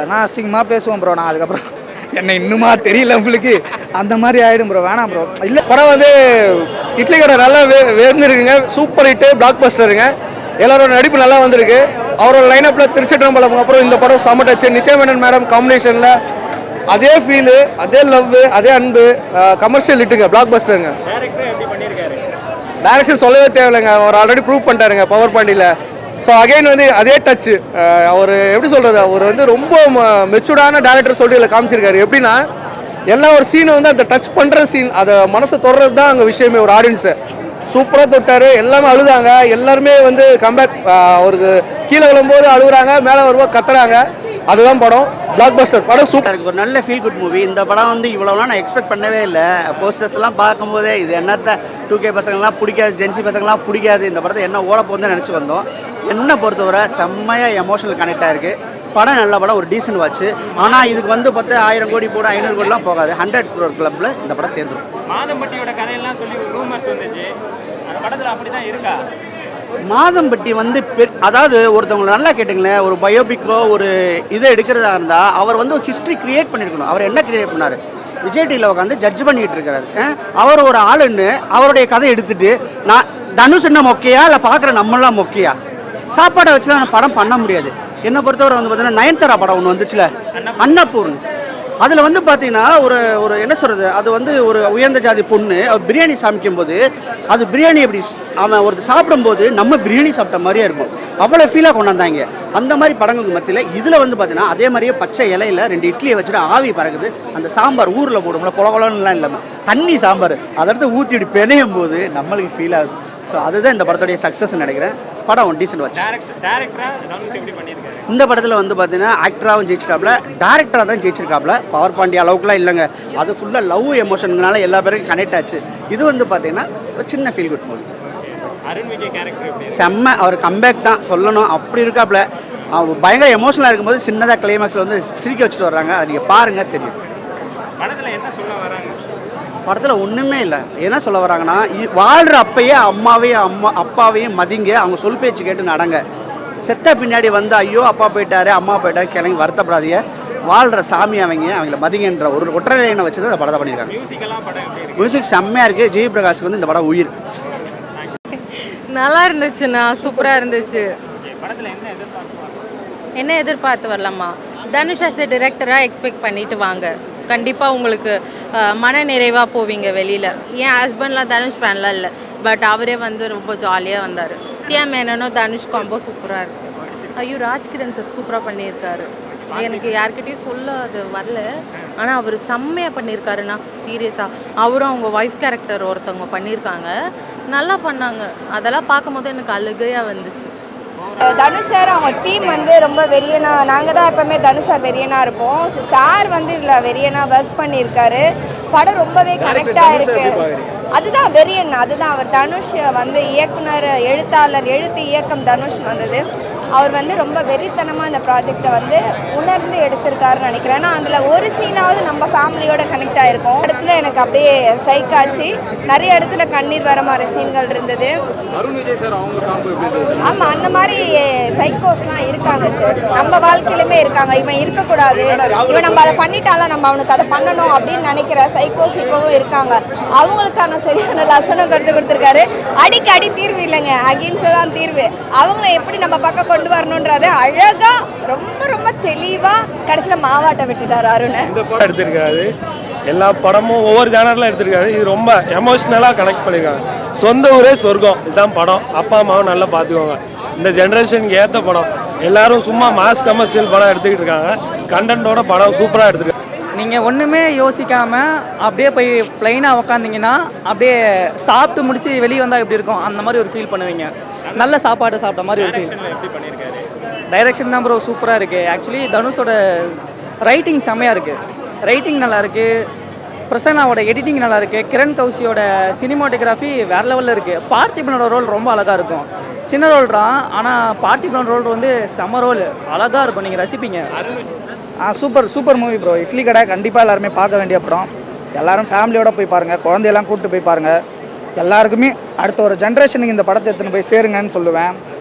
நான் அசிங்கமாக பேசுவேன் ப்ரோ. நான் அதுக்கப்புறம் என்ன இன்னுமா தெரியல உங்களுக்கு அந்த மாதிரி ஆகிடும் ப்ரோ. வேணாம் ப்ரோ. இல்லை, படம் வந்து இட்லி கடை நல்லா வேர்ந்துருக்குங்க. சூப்பர் ஹிட்டு, பிளாக் பஸ்டருங்க. எல்லாரோட நடிப்பு நல்லா வந்திருக்கு. அவரோட லைனப்பில் திருச்சிற்றம்பலம், அப்புறம் இந்த படம் செம்ம டச்சு. நித்யாமேனன் மேடம் காம்பினேஷனில் அதே ஃபீலு, அதே லவ், அதே அன்பு, கமர்ஷியல் ஹிட்டுங்க, பிளாக் பஸ்டருங்க. டைரக்ஷன் சொல்லவே தேவையில்லைங்க. அவர் ஆல்ரெடி ப்ரூவ் பண்ணிட்டாருங்க பவர் பாண்டியில். ஸோ அகைன் வந்து அதே டச்சு. அவர் எப்படி சொல்கிறது, அவர் வந்து ரொம்ப மெச்சூர்டான டேரக்டர் சொல்லிட்டு இதில் காமிச்சிருக்காரு. எப்படின்னா எல்லா ஒரு சீனை வந்து அந்த டச் பண்ணுற சீன், அதை மனசை தொடுறது தான் அங்கே விஷயமே. ஒரு ஆடியன்ஸை சூப்பராக தொட்டார். எல்லாமே அழுதாங்க. எல்லாருமே வந்து கம்பேக், அவருக்கு கீழே விழும்போது அழுகுறாங்க, மேலே வரும்போது கத்துறாங்க. அதுதான் படம். பிளாக் பஸ்டர் படம் சூப்பர். எனக்கு ஒரு நல்ல ஃபீல் குட் மூவி. இந்த படம் வந்து இவ்வளோலாம் நான் எக்ஸ்பெக்ட் பண்ணவே இல்லை. போஸ்டர்ஸ்லாம் பார்க்கும்போதே இது என்னத்த 2K பசங்கள்லாம் பிடிக்காது, ஜென்சி பசங்கள்லாம் பிடிக்காது, இந்த படத்தை என்ன ஓட போகுதுன்னு நினச்சி வந்தோம். என்னை பொறுத்தவரை செம்மையாக எமோஷனல் கனெக்ட் ஆகிருக்கு. படம் நல்ல படம், ஒரு டீசன்ட் வாட்ச்சு. ஆனால் இதுக்கு வந்து 10,000 கோடி போட 500 கோடிலாம் போகாது. 100 crore கிளப்பில் இந்த படம் சேர்ந்துடும். மாதம்பட்டியோட கதையெல்லாம் சொல்லி ரூமர்ஸ் வந்துச்சு. அந்த படத்தில் அப்படி தான் இருக்கா? மாதம்பட்டி வந்து அதாவது ஒருத்தவங்களை நல்லா கேட்டுங்களேன், ஒரு பயோபிக்கோ ஒரு இதை எடுக்கிறதா இருந்தால் அவர் வந்து ஒரு ஹிஸ்ட்ரி கிரியேட் பண்ணியிருக்கணும். அவர் என்ன கிரியேட் பண்ணார்? விஜய் டிவியில் உட்காந்து ஜட்ஜ் பண்ணிக்கிட்டு இருக்கிறாரு. அவர் ஒரு ஆளுன்னு அவருடைய கதை எடுத்துட்டு நான் தனுஷ் என்ன மொக்கையா இல்லை பார்க்குற நம்மளாம் மொக்கையா? சாப்பாடை வச்சுலாம் நான் படம் பண்ண முடியாது. என்னை பொறுத்தவரை வந்து பார்த்தீங்கன்னா நயன்தாரா படம் ஒன்று வந்துச்சுல, அன்னபூர்ணி. அதில் வந்து பார்த்தீங்கன்னா ஒரு என்ன சொல்கிறது, அது வந்து ஒரு உயர்ந்த ஜாதி பொண்ணு அவர் பிரியாணி சமைக்கும் போது அது பிரியாணி எப்படி அவன் ஒருத்தர் சாப்பிடும்போது நம்ம பிரியாணி சாப்பிட்ட மாதிரியே இருக்கும். அவ்வளோ ஃபீலாக கொண்டாந்தாங்க. அந்த மாதிரி படங்களுக்கு மத்தியில் இதில் வந்து பார்த்தீங்கன்னா அதே மாதிரியே பச்சை இலையில் 2 இட்லியை வச்சுட்டு ஆவி பறக்குது. அந்த சாம்பார் ஊரில் போடும்ல, குளகுலன்னுலாம் இல்லாமல் தண்ணி சாம்பார் அதை எடுத்து ஊற்றி இப்படி பிணையும் போது நம்மளுக்கு ஃபீல் ஆகுது. ஸோ அதுதான் இந்த படத்துடைய சக்ஸஸ் நினைக்கிறேன். படம் ஒன் டீசன்ட் வாட்ச். இந்த படத்தில் வந்து பார்த்தீங்கன்னா ஆக்டராகவும் ஜெயிச்சிட்டாப்ல, டேரக்டராக தான் ஜெயிச்சிருக்காப்ல. பவர் பாண்டி அளவுக்குலாம் இல்லைங்க. அது ஃபுல்லாக லவ் எமோஷனுங்கனால எல்லா பேருக்கும் கனெக்ட் ஆச்சு. இது வந்து பார்த்தீங்கன்னா ஒரு சின்ன ஃபீல் குட் மூவி. செம்ம, அவர் கம்பேக் தான் சொல்லணும். அப்படி இருக்காப்ல. அவர் பயங்கர எமோஷனலாக இருக்கும்போது சின்னதாக கிளைமேக்ஸில் வந்து சிரிக்க வச்சுட்டு வர்றாங்க. அதை நீங்கள் பாருங்கள், தெரியும். படத்தில் ஒன்றுமே இல்லை. என்ன சொல்ல வராங்கன்னா, வாழ்கிற அப்பயே அப்பாவையும் மதிங்க, அவங்க சொல் பேச்சு கேட்டு நடங்க. செத்த பின்னாடி வந்து ஐயோ அப்பா போயிட்டாரு அம்மா போயிட்டாரு கிளம்பி வருத்தப்படாதீங்க. வாழ்கிற சாமி அவங்கள மதிங்கன்ற ஒரு ஒற்றையனை வச்சு தான் இந்த படத்தை பண்ணியிருக்காங்க. மியூசிக் செம்மையாக இருக்குது. ஜெய் பிரகாஷ்க்கு வந்து இந்த படம் உயிர். நல்லா இருந்துச்சுண்ணா, சூப்பராக இருந்துச்சு. என்ன எதிர்பார்த்து வரலாமா? தனுஷ் அஸ் டிரெக்டராக எக்ஸ்பெக்ட் பண்ணிட்டு வாங்க. கண்டிப்பாக உங்களுக்கு மன நிறைவாக போவீங்க வெளியில். என் ஹஸ்பண்ட்லாம் தனுஷ் ஃபேன்லாம் இல்லை, பட் அவரே வந்து ரொம்ப ஜாலியாக வந்தார். நித்யா மேனனும் தனுஷ் காம்போ சூப்பராக இருக்குது. ஐயோ, ராஜ்கிரண் சார் சூப்பராக பண்ணியிருக்காரு. எனக்கு யார்கிட்டையும் சொல்ல அது வரல, ஆனால் அவர் செம்மையாக பண்ணியிருக்காருண்ணா. சீரியஸாக அவரும் அவங்க ஒய்ஃப் கேரக்டர் ஒருத்தவங்க பண்ணியிருக்காங்க, நல்லா பண்ணாங்க. அதெல்லாம் பார்க்கும்போது எனக்கு அழுகையாக வந்துச்சு. தனுஷ் சார் அவங்க டீம் வந்து ரொம்ப வெறியனா, நாங்கள் தான் எப்போவுமே தனுஷ் சார் வெறியனாக இருப்போம். சார் வந்து இதில் வெறியனாக ஒர்க் பண்ணியிருக்காரு. படம் ரொம்பவே கரெக்டாக இருக்குது. அதுதான் வெறியன், அதுதான் அவர். தனுஷ் வந்து இயக்குனர், எழுத்தாளர், எழுத்து இயக்கம் தனுஷ் வந்தது. அவர் வந்து ரொம்ப வெறித்தனமாக இந்த ப்ராஜெக்டை வந்து உணர்ந்து எடுத்திருக்காருன்னு நினைக்கிறேன். ஏன்னா அதில் ஒரு சீனாவது நம்ம ஃபேமிலியோட கனெக்ட் ஆகிருக்கும். இடத்துல எனக்கு அப்படியே ஸ்ட்ரைக் ஆச்சு. நிறைய இடத்துல கண்ணீர் வர மாதிரி சீன்கள் இருந்தது. ஆமாம், அந்த மாதிரி சைக்கோஸ்லாம் இருக்காங்க சார், நம்ம வாழ்க்கையிலுமே இருக்காங்க. இவன் இருக்கக்கூடாது, இவன் நம்ம அதை பண்ணிட்டாலும் நம்ம அவனுக்கு அதை பண்ணணும் அப்படின்னு நினைக்கிற சைக்கோஸ் இப்போவும் இருக்காங்க. அவங்களுக்கான சரியான லசனம் கற்றுக் கொடுத்துருக்காரு. அடிக்கு அடி தீர்வு இல்லைங்க, அகிம்சை தான் தீர்வு. அவங்கள எப்படி நம்ம பக்கம் கொண்டு வரணுன்றது அழகா ரொம்ப ரொம்ப தெளிவா கடைசியில் மாவாட்ட விட்டுட்டார் அருண். எடுத்திருக்காரு. எல்லா படமும் ஒவ்வொரு ஜானர்லாம் எடுத்திருக்காரு. இது ரொம்ப எமோஷ்னலாக கனெக்ட் பண்ணியிருக்காங்க. சொந்த ஊரே சொர்க்கம், இதுதான் படம். அப்பா அம்மாவும் நல்லா பார்த்துக்கோங்க. இந்த ஜென்ரேஷனுக்கு ஏற்ற படம். எல்லாரும் சும்மா மாஸ் கமர்ஷியல் படம் எடுத்துக்கிட்டு இருக்காங்க. கண்டென்ட்டோட படம் சூப்பராக எடுத்துருக்காங்க. நீங்கள் ஒன்றுமே யோசிக்காமல் அப்படியே போய் ப்ளைனாக உக்காந்திங்கன்னா அப்படியே சாப்பிட்டு முடிச்சு வெளியே வந்தால் எப்படி இருக்கும் அந்த மாதிரி ஒரு ஃபீல் பண்ணுவீங்க. நல்ல சாப்பாடு சாப்பிட்ட மாதிரி ஒரு ஃபீல். டைரக்ஷன் தான் ப்ரோ சூப்பராக இருக்குது. ஆக்சுவலி தனுஷோட ரைட்டிங் செம்மையாக இருக்குது. ரைட்டிங் நல்லா இருக்குது. பிரசன்னாவோட எடிட்டிங் நல்லா இருக்குது. கிரண் கௌசியோட சினிமாட்டோகிராஃபி வேறு லெவலில் இருக்குது. பார்த்திபனோட ரோல் ரொம்ப அழகாக இருக்கும். சின்ன ரோல் தான், ஆனால் பார்த்திபனோட ரோல் வந்து செம்ம ரோல், அழகாக இருக்கும், நீங்கள் ரசிப்பீங்க. Super movie bro. Idli Kadai கண்டிப்பாக எல்லாருமே பார்க்க வேண்டிய படம். எல்லோரும் ஃபேமிலியோடு போய் பாருங்கள், குழந்தையெல்லாம் கூப்பிட்டு போய் பாருங்கள். எல்லாருக்குமே அடுத்த ஒரு ஜென்ரேஷனுக்கு இந்த படத்தை எடுத்துன்னு போய் சேருங்கன்னு சொல்லுவேன்.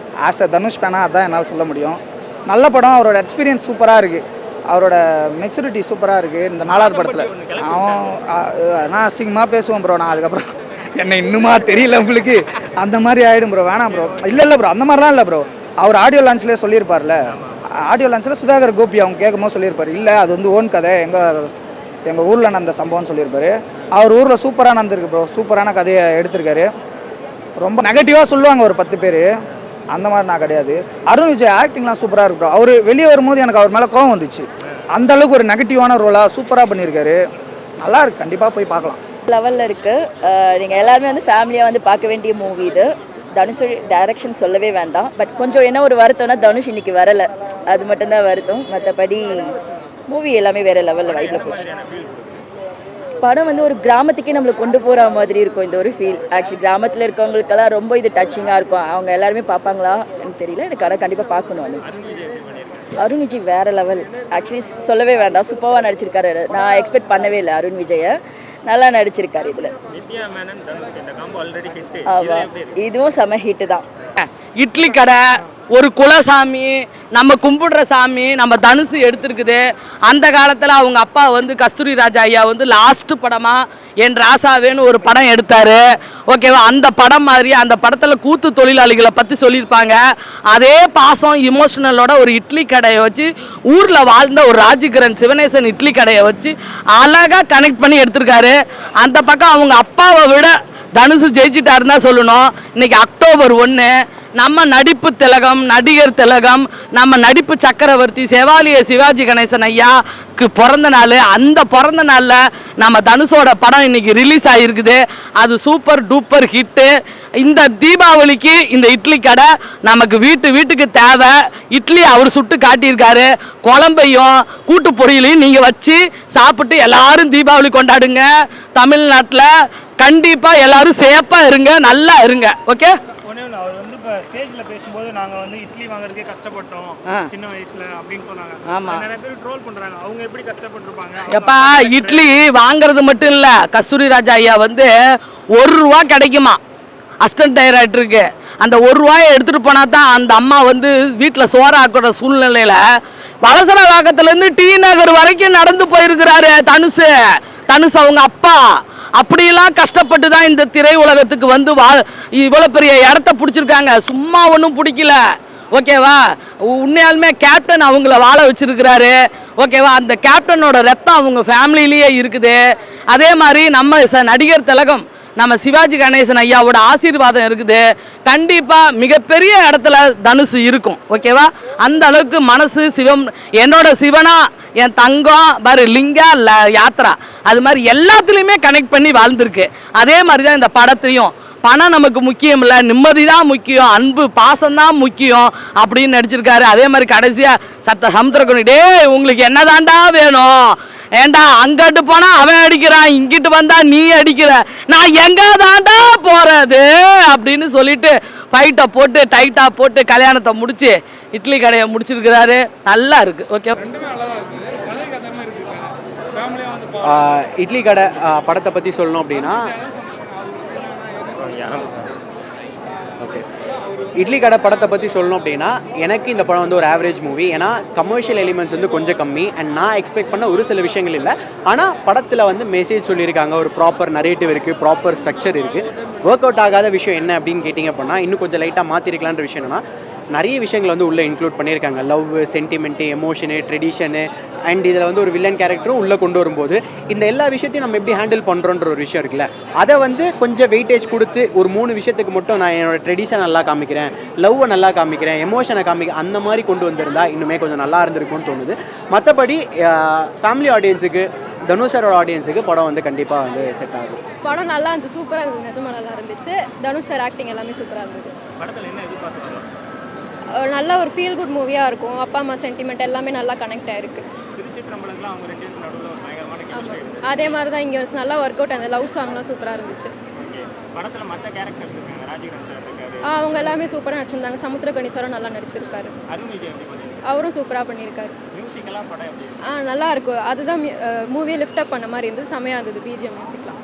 ஆஸ் அ தனுஷ் ஃபேனாக அதான் என்னால் சொல்ல முடியும். நல்ல படம். அவரோட எக்ஸ்பீரியன்ஸ் சூப்பராக இருக்குது, அவரோட மெச்சூரிட்டி சூப்பராக இருக்குது இந்த 4வது படத்தில். நான் அசிங்கமாக பேசுவேன் ப்ரோ. நான் அதுக்கப்புறம் என்ன இன்னுமா தெரியல உங்களுக்கு அந்த மாதிரி ஆகிடும் ப்ரோ. வேணாம் ப்ரோ. இல்லை ப்ரோ, அந்த மாதிரிலாம் இல்லை ப்ரோ. அவர் ஆடியோ லான்ச்லேயே சொல்லியிருப்பார்ல, ஆடியோ லான்ச்சில் சுதாகர் கோபி அவங்க கேட்கும்போது சொல்லியிருப்பார், இல்லை அது வந்து ஓன் கதை, எங்கள் ஊரில் நடந்த சம்பவம்னு சொல்லியிருப்பார். அவர் ஊரில் சூப்பராக நடந்திருக்கு ப்ரோ. சூப்பரான கதையை எடுத்திருக்காரு. ரொம்ப நெகட்டிவாக சொல்லுவாங்க ஒரு 10 பேர், அந்த மாதிரி நான் கிடையாது. அருண் விஜய் ஆக்டிங்லாம் சூப்பராக இருக்கு ப்ரோ. அவர் வெளியே வரும்போது எனக்கு அவர் மேலே கோவம் வந்துச்சு. அந்த அளவுக்கு ஒரு நெகட்டிவான ரோலாக சூப்பராக பண்ணியிருக்காரு. நல்லா இருக்கு, கண்டிப்பாக போய் பார்க்கலாம். லெவலில் இருக்குது. நீங்கள் எல்லாருமே வந்து ஃபேமிலியாக வந்து பார்க்க வேண்டிய மூவி இது. தனுஷ் டைரக்ஷன் சொல்லவே வேண்டாம். பட் கொஞ்சம் என்ன ஒரு வருத்தம்னா தனுஷ் இன்னைக்கு வரலை, அது மட்டும்தான் வருத்தம். மற்றபடி மூவி எல்லாமே வேறு லெவலில் வைப்பில் போச்சு. படம் வந்து ஒரு கிராமத்துக்கே நம்மளுக்கு கொண்டு போகிற மாதிரி இருக்கும் இந்த ஒரு ஃபீல். ஆக்சுவலி கிராமத்தில் இருக்கவங்களுக்கெல்லாம் ரொம்ப இது டச்சிங்காக இருக்கும். அவங்க எல்லாருமே பார்ப்பாங்களா எனக்கு தெரியல, எனக்கு ஆனால் கண்டிப்பாக பார்க்கணும். அது அருண் விஜய் வேறு லெவல். ஆக்சுவலி சொல்லவே வேண்டாம், சூப்பராக நடிச்சிருக்காரு. நான் எக்ஸ்பெக்ட் பண்ணவே இல்லை அருண் விஜயை. நல்லா நடிச்சிருக்காரு இதில். ஆமாம், இதுவும் செம ஹிட்டு தான். இட்லி கடை, ஒரு குலசாமி, நம்ம கும்பிடுற சாமி நம்ம தனுசு எடுத்திருக்குது. அந்த காலத்தில் அவங்க அப்பா வந்து கஸ்தூரி ராஜா ஐயா வந்து லாஸ்ட் படமாக என் ராசாவேன்னு ஒரு படம் எடுத்தார். ஓகேவா, அந்த படம் மாதிரி அந்த படத்தில் கூத்து தொழிலாளிகளை பற்றி சொல்லியிருப்பாங்க. அதே பாசம் இமோஷனலோட ஒரு இட்லி கடையை வச்சு ஊரில் வாழ்ந்த ஒரு ராஜகிரண் சிவனேசன் இட்லி கடையை வச்சு அழகாக கனெக்ட் பண்ணி எடுத்திருக்காரு. அந்த பக்கம் அவங்க அப்பாவை விட தனுசு ஜெயிச்சிட்டாருன்னு தான் சொல்லணும். இன்னைக்கு அக்டோபர் 1 நம்ம நடிப்பு திலகம், நடிகர் திலகம், நம்ம நடிப்பு சக்கரவர்த்தி செவாலிய சிவாஜி கணேசன் ஐயாக்கு பிறந்த நாள். அந்த பிறந்த நாளில் நம்ம தனுஷோட படம் இன்னைக்கு ரிலீஸ் ஆகிருக்குது. அது சூப்பர் டூப்பர் ஹிட்டு. இந்த தீபாவளிக்கு இந்த இட்லி கடை நமக்கு வீட்டுக்கு தேவை. இட்லி அவர் சுட்டு காட்டியிருக்காரு. குழம்பையும் கூட்டு பொரியலையும் நீங்கள் வச்சு சாப்பிட்டு எல்லாரும் தீபாவளி கொண்டாடுங்க. தமிழ்நாட்டில் கண்டிப்பாக எல்லாரும் சேஃபாக இருங்க, நல்லா இருங்க. ஓகே. அவர் வந்து இப்போ ஸ்டேஜில் பேசும்போது நாங்கள் வந்து இட்லி வாங்குறதுக்கே கஷ்டப்பட்டோம் சின்ன வயசுல அப்படின்னு சொன்னாங்க. ஆமாம், நிறைய பேர் ட்ரோல் பண்ணுறாங்க. அவங்க எப்படி கஷ்டப்பட்டுருப்பாங்க? எப்பா இட்லி வாங்குறது மட்டும் இல்லை, கஸ்தூரி ராஜா ஐயா வந்து ₹1 கிடைக்குமா அசிஸ்டன்ட் டைரக்டருக்கு. அந்த ₹1 எடுத்துகிட்டு போனால் தான் அந்த அம்மா வந்து வீட்டில் சோறாக்குற சூழ்நிலையில் வலசரவாக்கத்துலேருந்து டி நகர் வரைக்கும் நடந்து போயிருக்கிறாரு தனுஷ் அவங்க அப்பா. அப்படியெல்லாம் கஷ்டப்பட்டு தான் இந்த திரை உலகத்துக்கு வந்து இவ்வளோ பெரிய இடத்த பிடிச்சிருக்காங்க. சும்மா ஒன்றும் பிடிக்கல. ஓகேவா, உண்மையாலுமே கேப்டன் அவங்கள வாழ வச்சிருக்கிறாரு. ஓகேவா, அந்த கேப்டனோட ரத்தம் அவங்க ஃபேமிலியிலேயே இருக்குது. அதே மாதிரி நம்ம நடிகர் திலகம் நம்ம சிவாஜி கணேசன் ஐயாவோட ஆசீர்வாதம் இருக்குது. கண்டிப்பாக மிகப்பெரிய இடத்துல தனுசு இருக்கும். ஓகேவா, அந்த அளவுக்கு மனசு சிவம் என்னோட சிவனா என் தங்கம் பாரு லிங்கா யாத்ரா அது மாதிரி எல்லாத்துலேயுமே கனெக்ட் பண்ணி வாழ்ந்துருக்கு. அதே மாதிரி தான் இந்த படத்தையும். பணம் நமக்கு முக்கியம் இல்லை, நிம்மதி தான் முக்கியம், அன்பு பாசம்தான் முக்கியம் அப்படின்னு நடிச்சிருக்காரு. அதே மாதிரி கடைசியாக சமுத்திரக்கணி, டே உங்களுக்கு என்னதாண்டா வேணும்? ஏண்டா அங்கிட்டு போனா அவன் அடிக்கிறான், இங்கிட்டு வந்தா நீ அடிக்கிற, நான் எங்க தாண்டா போறது அப்படின்னு சொல்லிட்டு ஃபைட்டை போட்டு டைட்டாக போட்டு கல்யாணத்தை முடிச்சு இட்லி கடையை முடிச்சிருக்கிறாரு. நல்லா இருக்கு. ஓகே. இட்லி கடை படத்தை பற்றி சொல்லணும் அப்படின்னா, ஓகே, இட்லி கடை படத்தை பற்றி சொல்லணும் அப்படின்னா எனக்கு இந்த படம் வந்து ஒரு ஆவரேஜ் மூவி. ஏன்னா கமர்ஷியல் எலிமெண்ட்ஸ் வந்து கொஞ்சம் கம்மி அண்ட் நான் எக்ஸ்பெக்ட் பண்ண ஒரு சில விஷயங்கள் இல்லை. ஆனால் படத்தில் வந்து மெசேஜ் சொல்லியிருக்காங்க, ஒரு ப்ராப்பர் நரேட்டிவ் இருக்குது, ப்ராப்பர் ஸ்ட்ரக்சர் இருக்குது. ஒர்க் அவுட் ஆகாத விஷயம் என்ன அப்படின்னு கேட்டிங்க அப்படின்னா, இன்னும் கொஞ்சம் லைட்டாக மாற்றிருக்கலான்ற விஷயம் என்னன்னா, நிறைய விஷயங்கள் வந்து உள்ளே இன்க்ளூட் பண்ணியிருக்காங்க. லவ், சென்டிமெண்ட்டு, எமோஷனு, ட்ரெடிஷனு அண்ட் இதில் வந்து ஒரு வில்லன் கேரக்டரும் உள்ளே கொண்டு வரும்போது இந்த எல்லா விஷயத்தையும் நம்ம எப்படி ஹேண்டில் பண்ணுறோன்ற ஒரு விஷயம் இருக்குல்ல, அதை வந்து கொஞ்சம் வெயிட்டேஜ் கொடுத்து ஒரு 3 விஷயத்துக்கு மட்டும் நான் என்னோடய ட்ரெடிஷன் நல்லா காமிக்கிறேன், லவ்வை நல்லா காமிக்கிறேன், எமோஷனை காமிக்கிறேன், அந்த மாதிரி கொண்டு வந்திருந்தா இன்னுமே கொஞ்சம் நல்லா இருந்திருக்கும்னு தோணுது. மற்றபடி ஃபேமிலி ஆடியன்ஸுக்கு, தனுஷரோட ஆடியன்ஸுக்கு படம் வந்து கண்டிப்பாக வந்து செட் ஆகும். படம் நல்லா இருந்துச்சு, சூப்பராக இருந்தது, நிஜமாக நல்லா இருந்துச்சு. தனுஷ் சார் ஆக்டிங் எல்லாமே சூப்பராக இருந்தது. படத்தில் என்ன எதிர்பார்க்குறீங்க? நல்ல ஒரு ஃபீல் குட் மூவியாக இருக்கும். அப்பா அம்மா சென்டிமெண்ட் எல்லாமே நல்லா கனெக்ட் ஆகிருக்கு. திருச்சிற்றம்பலத்தில் அவங்க 2 பேருக்கு நடுவில் ஒரு பயங்கரமான கெமிஸ்ட்ரி இருக்கு. அதே மாதிரி தான் இங்கே நல்லா ஒர்க் அவுட். அந்த லவ் சாங்லாம் சூப்பராக இருந்துச்சு. ஓகே. படத்தில் மற்ற கேரக்டர்ஸ் இருக்காங்க, ராஜகிரண் சார் இருக்காரு, அவங்க எல்லாமே சூப்பராக நடிச்சிருந்தாங்க. சமுத்திரக்கணி சாரும் நல்லா நடிச்சிருக்காரு. அருண் விஜய் எப்படி பண்ணியிருக்காரு? அவரும் சூப்பராக பண்ணியிருக்காரு. மியூசிக்கெல்லாம் படம் எப்படி? நல்லா இருக்கும். அதுதான் மூவியை லிஃப்ட் அப் பண்ண மாதிரி இருந்தது. செமையாக இருந்தது பிஜிஎம் மியூசிக்லாம்.